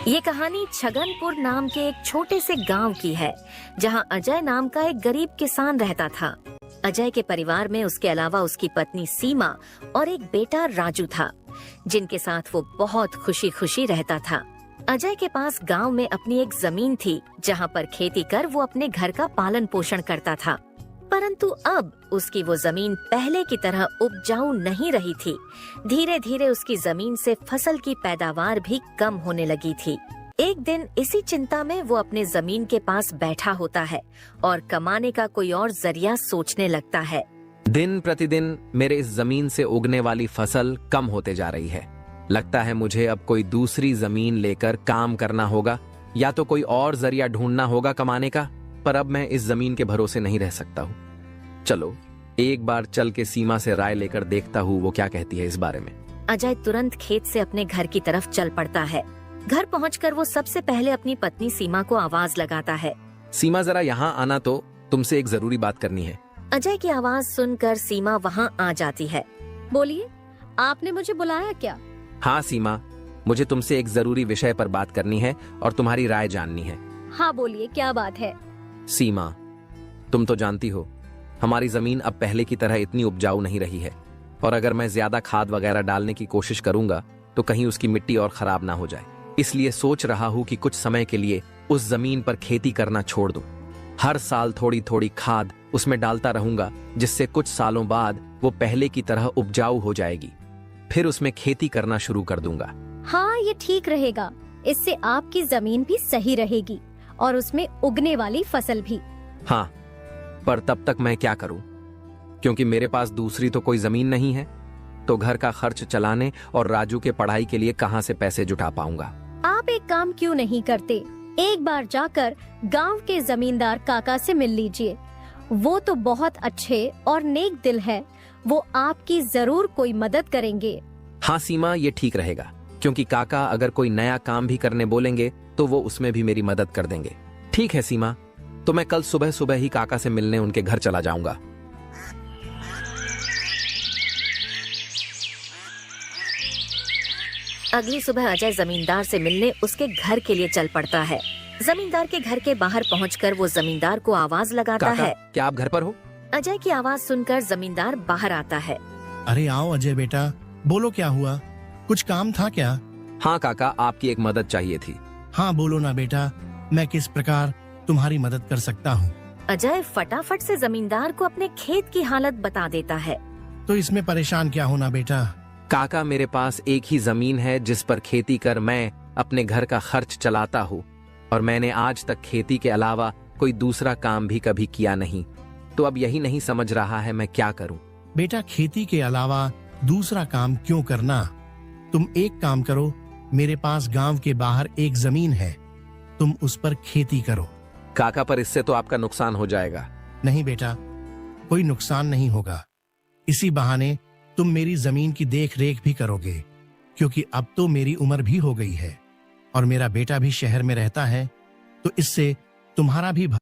ये कहानी छगनपुर नाम के एक छोटे से गांव की है, जहां अजय नाम का एक गरीब किसान रहता था। अजय के परिवार में उसके अलावा उसकी पत्नी सीमा और एक बेटा राजू था, जिनके साथ वो बहुत खुशी खुशी रहता था। अजय के पास गांव में अपनी एक जमीन थी, जहां पर खेती कर वो अपने घर का पालन पोषण करता था। परंतु अब उसकी वो जमीन पहले की तरह उपजाऊ नहीं रही थी। धीरे धीरे उसकी जमीन से फसल की पैदावार भी कम होने लगी थी। एक दिन इसी चिंता में वो अपने जमीन के पास बैठा होता है और कमाने का कोई और जरिया सोचने लगता है। दिन प्रतिदिन मेरे इस जमीन से उगने वाली फसल कम होते जा रही है। लगता है मुझे अब कोई दूसरी जमीन लेकर काम करना होगा, या तो कोई और जरिया ढूंढना होगा कमाने का। पर अब मैं इस जमीन के भरोसे नहीं रह सकता हूँ। चलो एक बार चल के सीमा से राय लेकर देखता हूँ वो क्या कहती है इस बारे में। अजय तुरंत खेत से अपने घर की तरफ चल पड़ता है। घर पहुंचकर वो सबसे पहले अपनी पत्नी सीमा को आवाज लगाता है। सीमा जरा यहाँ आना, तो तुमसे एक जरूरी बात करनी है। अजय की आवाज सुनकर सीमा वहाँ आ जाती है। बोलिए, आपने मुझे बुलाया क्या? हाँ सीमा, मुझे तुमसे एक जरूरी विषय पर बात करनी है और तुम्हारी राय जाननी है। हाँ बोलिए, क्या बात है? सीमा, तुम तो जानती हो हमारी जमीन अब पहले की तरह इतनी उपजाऊ नहीं रही है, और अगर मैं ज्यादा खाद वगैरह डालने की कोशिश करूंगा तो कहीं उसकी मिट्टी और खराब ना हो जाए। इसलिए सोच रहा हूँ कि कुछ समय के लिए उस जमीन पर खेती करना छोड़ दूं। हर साल थोड़ी थोड़ी खाद उसमें डालता रहूंगा, जिससे कुछ सालों बाद वो पहले की तरह उपजाऊ हो जाएगी। फिर उसमें खेती करना शुरू कर दूंगा। हाँ, ये ठीक रहेगा। इससे आपकी जमीन भी सही रहेगी और उसमें उगने वाली फसल भी। हाँ, पर तब तक मैं क्या करूं? क्योंकि मेरे पास दूसरी तो कोई जमीन नहीं है, तो घर का खर्च चलाने और राजू के पढ़ाई के लिए कहां से पैसे जुटा पाऊंगा। आप एक काम क्यों नहीं करते, एक बार जाकर गांव के जमींदार काका से मिल लीजिए। वो तो बहुत अच्छे और नेक दिल है, वो आपकी जरूर कोई मदद करेंगे। हाँ सीमा, ये ठीक रहेगा, क्योंकि काका अगर कोई नया काम भी करने बोलेंगे तो वो उसमें भी मेरी मदद कर देंगे। ठीक है सीमा, तो मैं कल सुबह सुबह ही काका से मिलने उनके घर चला जाऊंगा। अगली सुबह अजय जमींदार से मिलने उसके घर के लिए चल पड़ता है। जमींदार के घर के बाहर पहुंचकर वो जमींदार को आवाज लगाता काका, है। क्या आप घर पर हो? अजय की आवाज सुनकर जमींदार बाहर आता है। अरे आओ अजय बेटा, बोलो क्या हुआ, कुछ काम था क्या? हाँ काका, आपकी एक मदद चाहिए थी। हाँ बोलो ना बेटा, मैं किस प्रकार तुम्हारी मदद कर सकता हूँ? अजय फटाफट से जमींदार को अपने खेत की हालत बता देता है। तो इसमें परेशान क्या होना बेटा? काका, मेरे पास एक ही जमीन है जिस पर खेती कर मैं अपने घर का खर्च चलाता हूँ, और मैंने आज तक खेती के अलावा कोई दूसरा काम भी कभी किया नहीं। तो अब यही नहीं समझ रहा है मैं क्या करूँ। बेटा, खेती के अलावा दूसरा काम क्यों करना? तुम एक काम करो, मेरे पास गांव के बाहर एक जमीन है, तुम उस पर खेती करो। काका, पर इससे तो आपका नुकसान हो जाएगा। नहीं बेटा, कोई नुकसान नहीं होगा। इसी बहाने तुम मेरी जमीन की देख रेख भी करोगे, क्योंकि अब तो मेरी उम्र भी हो गई है और मेरा बेटा भी शहर में रहता है, तो इससे तुम्हारा भी